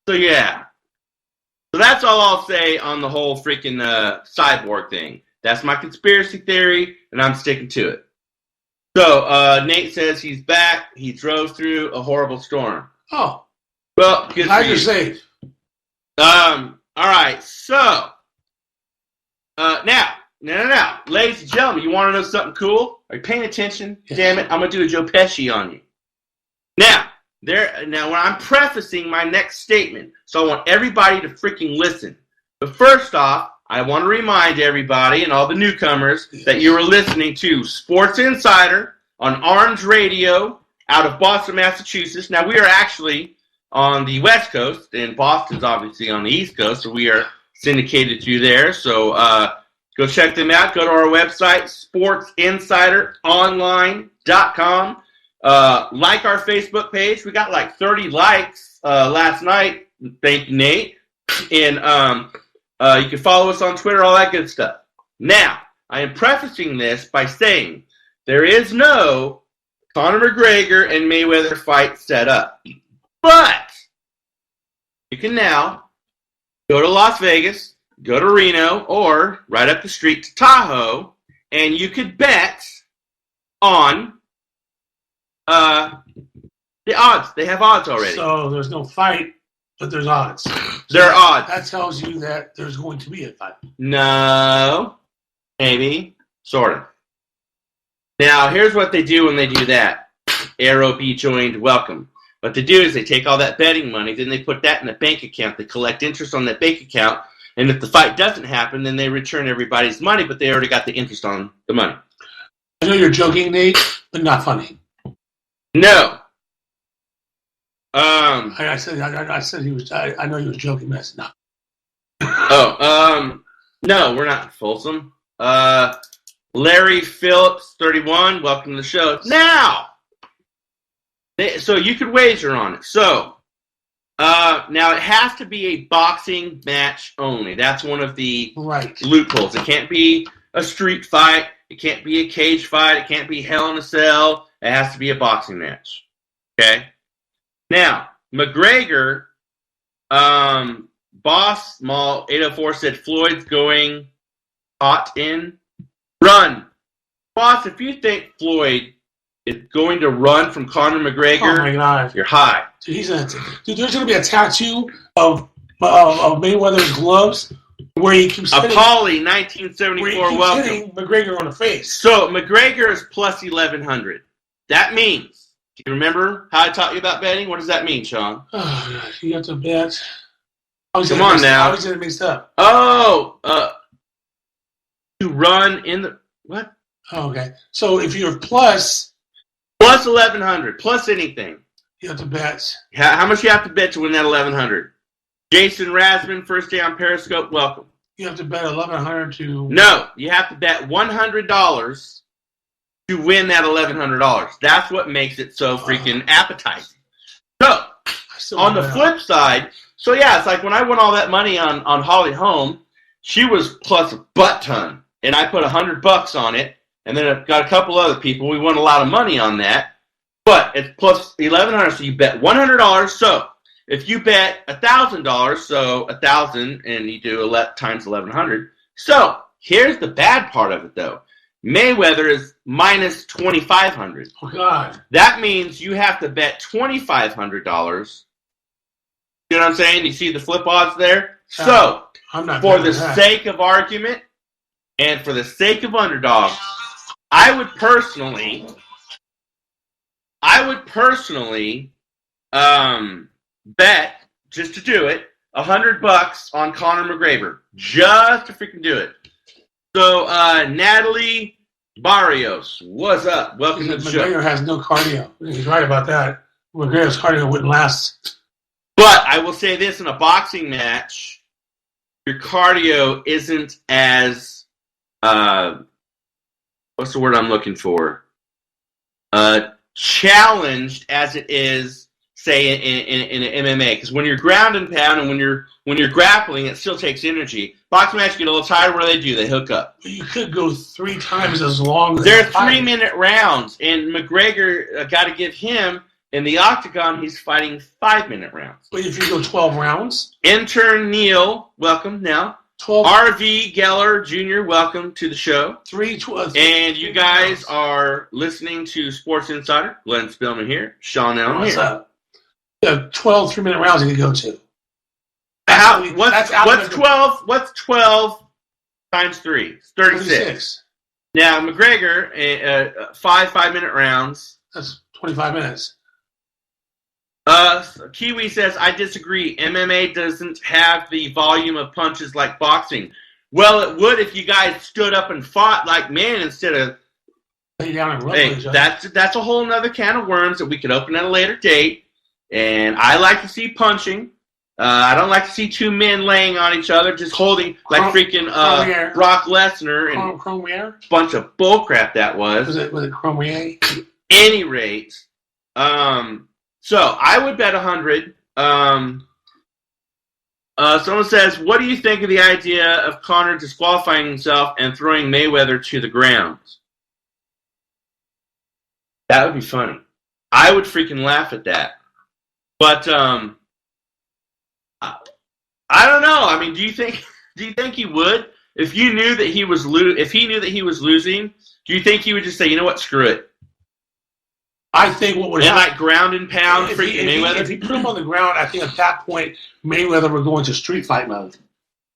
yeah. So that's all I'll say on the whole freaking cyborg thing. That's my conspiracy theory, and I'm sticking to it. So Nate says he's back. He drove through a horrible storm. Oh. Well, good Glad for you're you. safe. All right. So now, ladies and gentlemen, you want to know something cool? Are you paying attention? Yes. Damn it, I'm gonna do a Joe Pesci on you. Now when I'm prefacing my next statement, so I want everybody to freaking listen. But first off, I want to remind everybody and all the newcomers that you are listening to Sports Insider on Arms Radio out of Boston, Massachusetts. Now, we are actually on the West Coast, and Boston's obviously on the East Coast, so we are syndicated through there. So go check them out. Go to our website, sportsinsideronline.com. Like our Facebook page. We got like 30 likes last night. Thank you, Nate. And you can follow us on Twitter, all that good stuff. Now, I am prefacing this by saying there is no Conor McGregor and Mayweather fight set up. But you can now go to Las Vegas, go to Reno, or right up the street to Tahoe, and you could bet on the odds. They have odds already. So there's no fight, but there's odds. There are odds. That tells you that there's going to be a fight. No. Maybe. Sort of. Now, here's what they do when they do that. Arrow be joined, welcome. What they do is they take all that betting money, then they put that in a bank account. They collect interest on that bank account, and if the fight doesn't happen, then they return everybody's money, but they already got the interest on the money. I know you're joking, Nate, but not funny. No. I said he was. I know he was joking, but it's not. No, we're not fulsome. Larry Phillips, 31, welcome to the show. Now, so you could wager on it. So, now it has to be a boxing match only. That's one of the loopholes. It can't be a street fight. It can't be a cage fight. It can't be Hell in a Cell. It has to be a boxing match. Okay? Now, McGregor, Boss Mall 804 said Floyd's going hot in. Run. Boss, if you think Floyd is going to run from Conor McGregor, oh my God, you're high. Dude, there's going to be a tattoo of Mayweather's gloves where he keeps hitting, Apolli 1974, welcome. hitting McGregor on the face. So McGregor is plus 1100. That means, do you remember how I taught you about betting? What does that mean, Shawn? Oh, God, you have to bet. Come on now. I always get it mixed up. Oh, to run in the what? Oh, okay. So if you're plus 1100, plus anything. You have to bet. How much you have to bet to win that 1100? Jason Rasman, first day on Periscope, welcome. You have to bet 1100 to. No, you have to bet $100 to win that $1,100. That's what makes it so freaking appetizing. So, on the flip side, so yeah, it's like when I won all that money on Holly Holm, she was plus a butt ton, and I put $100 on it, and then I've got a couple other people. We won a lot of money on that, but it's plus $1,100, so you bet $100. So if you bet $1,000, so 1,000, and you do times 1,100. So here's the bad part of it, though. Mayweather is minus 2,500. Oh God! That means you have to bet $2,500. You know what I'm saying? You see the flip odds there? So, I'm not for the sake of argument and for the sake of underdog, I would personally bet, just to do it, $100 on Conor McGregor. Just to freaking do it. So, Natalie Barrios, what's up? Welcome to the show. McGregor has no cardio. He's right about that. McGregor's cardio wouldn't last. But I will say this, in a boxing match, your cardio isn't as what's the word I'm looking for? Challenged as it is, say in an MMA, because when you're ground and pound and when you're grappling, it still takes energy. Boxing matches get a little tired. What do? They hook up. You could go 3 times as long. They're 3-minute rounds, and McGregor got to give him in the octagon. He's fighting 5-minute rounds. But if you go 12 rounds, Intern Neil, welcome now. 12. RV Geller Jr., welcome to the show. 12. And you guys are listening to Sports Insider. Glenn Spillman here. Shawn Allen What's here. up? 12 3-minute rounds you can go to. What's 12 times 3? It's 36. Now, McGregor, 5-minute rounds. That's 25 minutes. Kiwi says, I disagree. MMA doesn't have the volume of punches like boxing. Well, it would if you guys stood up and fought like men instead of... Lay down and Hey, that's a whole nother can of worms that we could open at a later date. And I like to see punching. I don't like to see 2 men laying on each other, just holding like freaking Brock Lesnar and Cormier? bunch of bullcrap that was. Was it Cormier? Any rate, so I would bet 100. Someone says, what do you think of the idea of Conor disqualifying himself and throwing Mayweather to the ground? That would be funny. I would freaking laugh at that. But I don't know. I mean, do you think he would? If he knew that he was losing, do you think he would just say, you know what, screw it? I think what would happen, happen, like ground and pound freaking Mayweather. If he put him on the ground, I think at that point Mayweather would go into street fight mode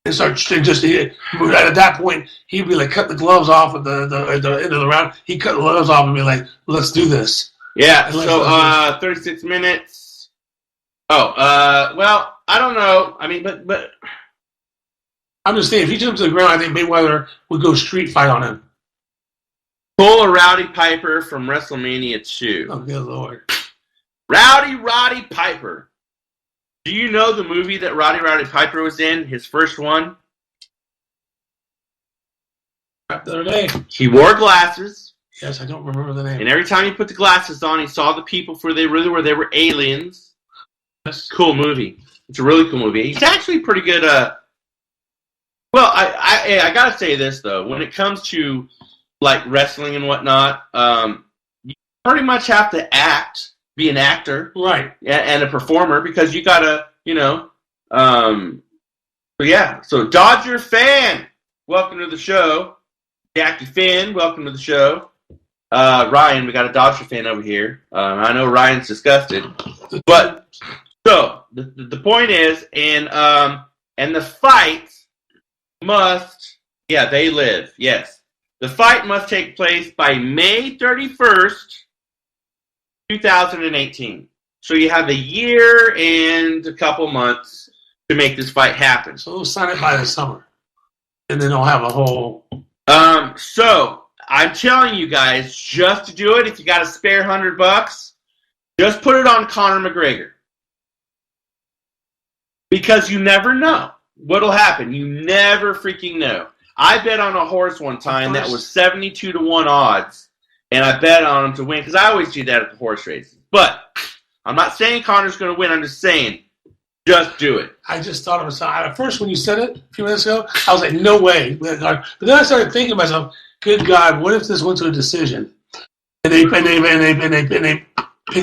and start just at that point he'd be like cut the gloves off at the end of the round. He'd cut the gloves off and be like, let's do this. Yeah. So 36 minutes. Oh, well, I don't know. I mean, but I'm just saying, if he jumps to the ground, I think Mayweather would go street fight on him. Pull a Rowdy Piper from WrestleMania 2. Oh, good Lord. Roddy Piper. Do you know the movie that Roddy Piper was in? His first one? The other day. He wore glasses. Yes, I don't remember the name. And every time he put the glasses on, he saw the people for they really were. They were aliens. Yes. Cool movie. It's a really cool movie. He's actually pretty good. Well, I gotta say this though. When it comes to like wrestling and whatnot, you pretty much have to be an actor, right, and a performer because you gotta, But yeah. So Dodger fan, welcome to the show. Jackie Finn, welcome to the show. Ryan, we got a Dodger fan over here. I know Ryan's disgusted, but so the point is, and the fight must, they live. Yes, the fight must take place by May 31st, 2018. So you have a year and a couple months to make this fight happen. So we'll sign it by the summer, and then they'll have a whole. So I'm telling you guys, just to do it, if you got a spare $100, just put it on Conor McGregor. Because you never know what'll happen. You never freaking know. I bet on a horse one time that was 72 to 1 odds, and I bet on him to win, because I always do that at the horse races. But I'm not saying Conor's going to win. I'm just saying, just do it. I just thought of it. At first, when you said it a few minutes ago, I was like, no way. But then I started thinking to myself, good God, what if this went to a decision? And they pick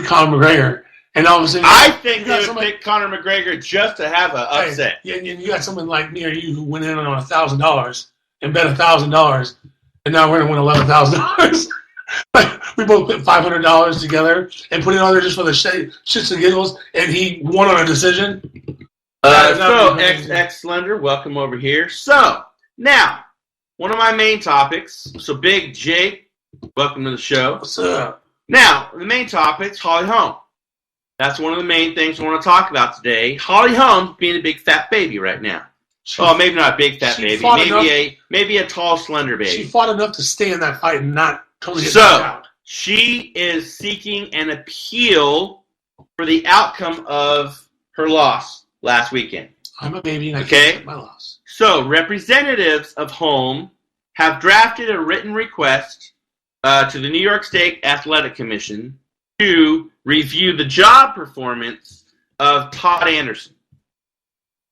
Conor McGregor. And all of a sudden, I think they would pick Conor McGregor just to have an upset. Yeah, and you got someone like me or you who went in on $1,000 and bet $1,000, and now we're going to win $11,000. We both put $500 together and put it on there just for the shits and giggles, and he won on a decision. So, X Slender, welcome over here. So, now, one of my main topics. So, Big Jake, welcome to the show. What's up? Now, the main topic's Holly Holm. That's one of the main things I want to talk about today. Holly Holm being a big fat baby right now. Maybe not a big fat baby. Maybe a tall, slender baby. She fought enough to stay in that fight and not totally get knocked out. She is seeking an appeal for the outcome of her loss last weekend. I'm a baby and I can't accept my loss. So representatives of Holm have drafted a written request to the New York State Athletic Commission to review the job performance of Todd Anderson.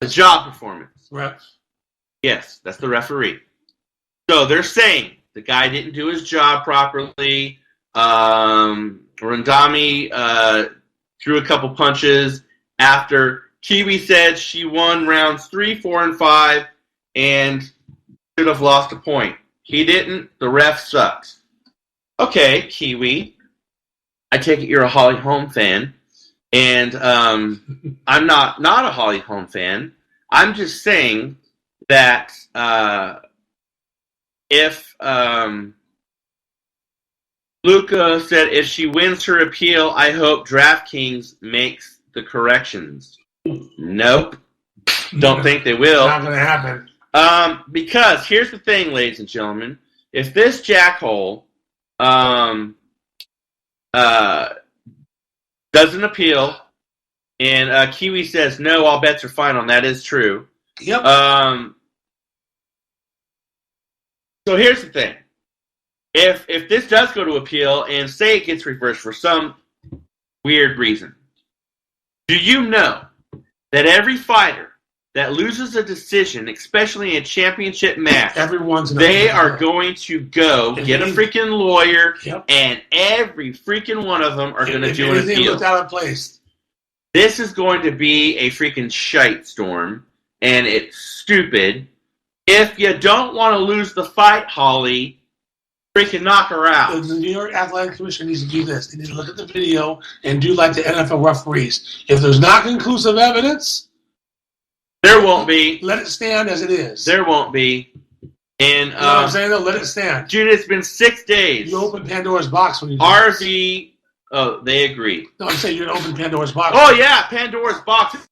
The job performance. Right. Yes, that's the referee. So they're saying the guy didn't do his job properly. Randami threw a couple punches after Kiwi said she won rounds 3, 4, and 5 and should have lost a point. He didn't. The ref sucks. Okay, Kiwi. I take it you're a Holly Holm fan. And I'm not a Holly Holm fan. I'm just saying that if Luca said if she wins her appeal, I hope DraftKings makes the corrections. Nope. Don't think they will. Not going to happen. Because here's the thing, ladies and gentlemen. If this jackhole doesn't appeal, and Kiwi says, no, all bets are final, and that is true. Yep. So here's the thing. If this does go to appeal, and say it gets reversed for some weird reason, do you know that every fighter that loses a decision, especially in a championship match, they are going to go get a freaking lawyer, and every freaking one of them are going to do an appeal. Looked out of place. This is going to be a freaking shite storm, and it's stupid. If you don't want to lose the fight, Holly, freaking knock her out. The New York Athletic Commission needs to do this. They need to look at the video and do like the NFL referees. If there's not conclusive evidence, there won't be. Let it stand as it is. There won't be. And you know what I'm saying? Though, let it stand. Dude, it's been 6 days. You open Pandora's box when you do RV. Oh, they agree. No, I'm saying you're going to open Pandora's box. Oh, yeah, Pandora's box is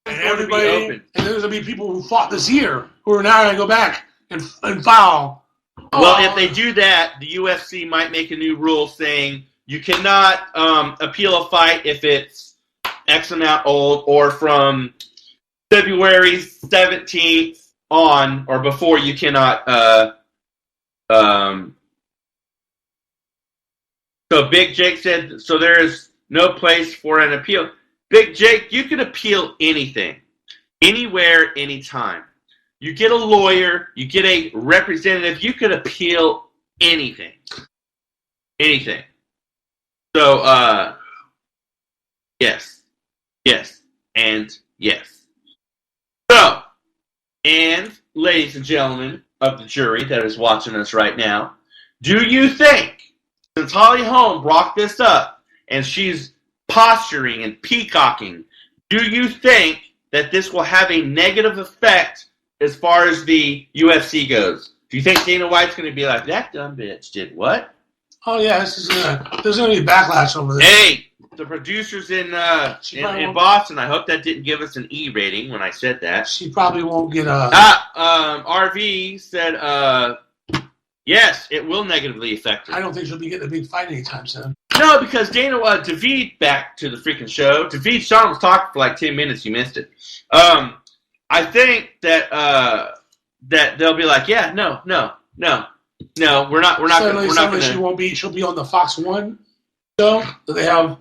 going to be open. And there's going to be people who fought this year who are now going to go back and file. Well, if they do that, the UFC might make a new rule saying you cannot appeal a fight if it's X amount old or from February 17th on or before. You cannot. So Big Jake said, so there is no place for an appeal. Big Jake, you can appeal anything, anywhere, anytime. You get a lawyer, you get a representative, you could appeal anything. Anything. So, yes, and yes. So, and ladies and gentlemen of the jury that is watching us right now, do you think, since Holly Holm brought this up, and she's posturing and peacocking, do you think that this will have a negative effect as far as the UFC goes? Do you think Dana White's going to be like, that dumb bitch did what? Oh, yeah, there's going to be backlash over this. Hey, the producers in Boston, I hope that didn't give us an E rating when I said that. She probably won't get a... RV said, yes, it will negatively affect her. I don't think she'll be getting a big fight anytime soon. No, because David, back to the freaking show. David, Shawn was talking for like 10 minutes. You missed it. I think that that they'll be like, yeah, no, we're not going to. She won't be. She'll be on the Fox 1 show that they have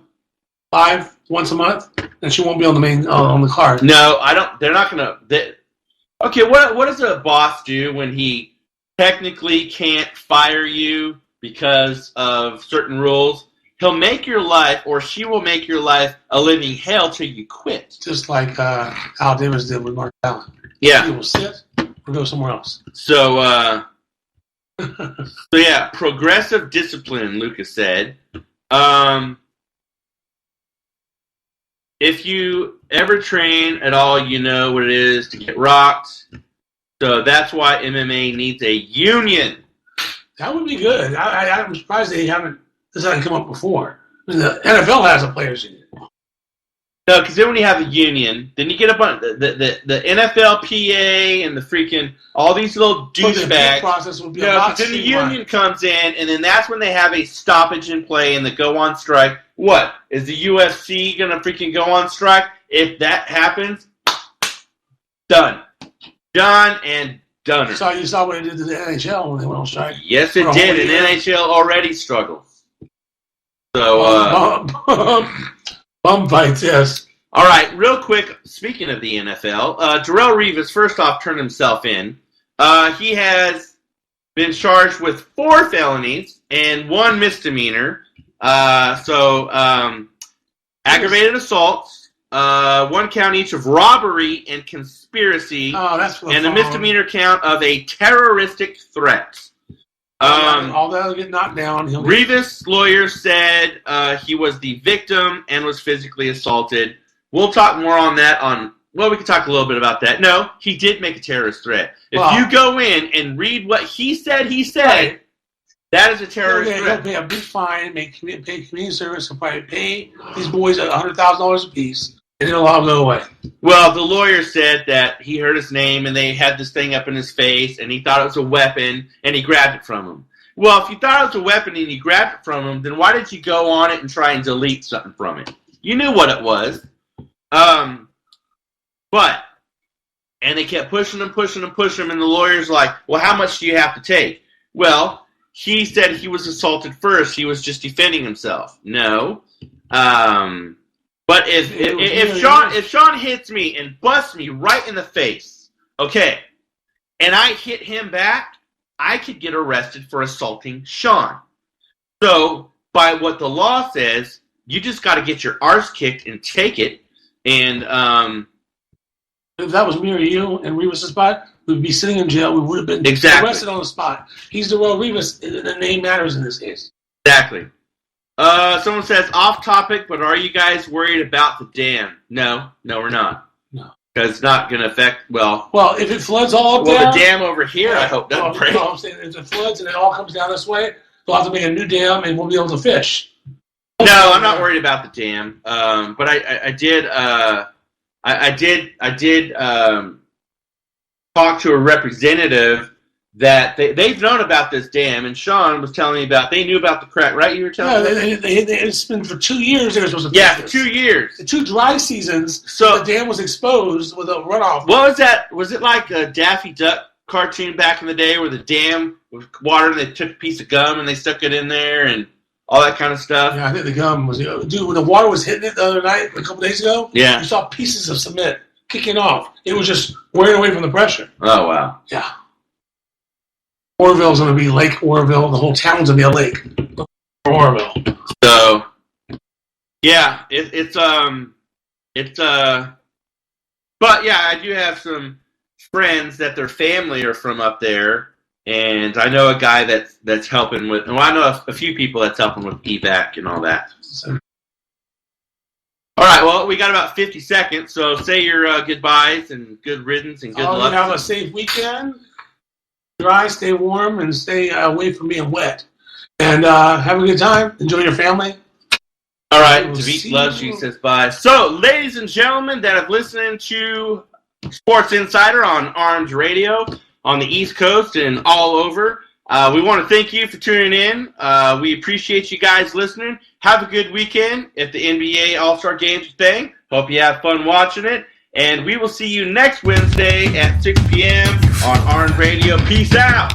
live once a month, and she won't be on the main on the card. No, I don't. They're not going to. Okay, what does a boss do when he technically can't fire you because of certain rules? He'll make your life, or she will make your life, a living hell till you quit. Just like Al Davis did with Mark Allen. Yeah. He will sit or go somewhere else. So, so yeah, progressive discipline, Lucas said. If you ever train at all, you know what it is to get rocked. So that's why MMA needs a union. That would be good. I'm surprised this hasn't come up before. I mean, the NFL has a players' union. No, because then when you have a union, then you get up on the NFLPA and the freaking all these little douchebags. Process would be because then the union comes in, and then that's when they have a stoppage in play and they go on strike. What is the UFC gonna freaking go on strike? If that happens, done, and stunner. You saw what it did to the NHL when they went on strike. Yes, it did, and NHL already struggles. So, bum fights, yes. All right, real quick, speaking of the NFL, Darrelle Revis, first off, turned himself in. He has been charged with 4 felonies and 1 misdemeanor. Aggravated assaults, 1 count each of robbery and conspiracy, and a misdemeanor count of a terroristic threat. All that will get knocked down. Revis' lawyer said he was the victim and was physically assaulted. We'll talk more on that we can talk a little bit about that. No, he did make a terrorist threat. If you go in and read what he said, right. That is a terrorist threat. He'll pay a big fine, pay community service, he'll probably pay these boys $100,000 apiece, and it'll all go away. Well, the lawyer said that he heard his name, and they had this thing up in his face, and he thought it was a weapon, and he grabbed it from him. Well, if you thought it was a weapon and you grabbed it from him, then why did you go on it and try and delete something from it? You knew what it was. And they kept pushing him, and the lawyer's like, well, how much do you have to take? Well, he said he was assaulted first. He was just defending himself. No. But if Shawn hits me and busts me right in the face, okay, and I hit him back, I could get arrested for assaulting Shawn. So, by what the law says, you just got to get your arse kicked and take it. And if that was me or you and Revis' spot, we'd be sitting in jail. We would have been arrested on the spot. He's Darrelle Revis. The name matters in this case. Exactly. Someone says, off topic, but are you guys worried about the dam? No, we're not. No. Because it's not going to affect, Well, if it floods all up there. The dam over here, I hope doesn't break. No, I'm saying if it floods and it all comes down this way, they'll have to make a new dam and we'll be able to fish. No, I'm not worried about the dam. But I did talk to a representative that they've known about this dam, and Shawn was telling me they knew about the crack, right? You were telling me? It's been for 2 years they were supposed to fix for 2 years. The 2 dry seasons, so the dam was exposed with a runoff. What was that? Was it like a Daffy Duck cartoon back in the day where the dam was water and they took a piece of gum and they stuck it in there and all that kind of stuff? Yeah, I think the gum was... Dude, when the water was hitting it the other night, a couple days ago, you saw pieces of cement kicking off. It was just wearing away from the pressure. Oh, wow. Yeah. Orville's going to be Lake Orville. The whole town's going to be a lake. Orville. So, yeah, but yeah, I do have some friends that their family are from up there, and I know a guy that's helping with, I know a few people that's helping with evac and all that. All right, well, we got about 50 seconds, so say your goodbyes and good riddance and good luck. Have a safe weekend. Dry, stay warm, and stay away from being wet. And have a good time. Enjoy your family. All right, Tavit loves you, says bye. So, ladies and gentlemen that have listened to Sports Insider on Armed Radio on the East Coast and all over, we want to thank you for tuning in. We appreciate you guys listening. Have a good weekend at the NBA All-Star Games thing. Hope you have fun watching it. And we will see you next Wednesday at 6 p.m. on Armed Radio. Peace out.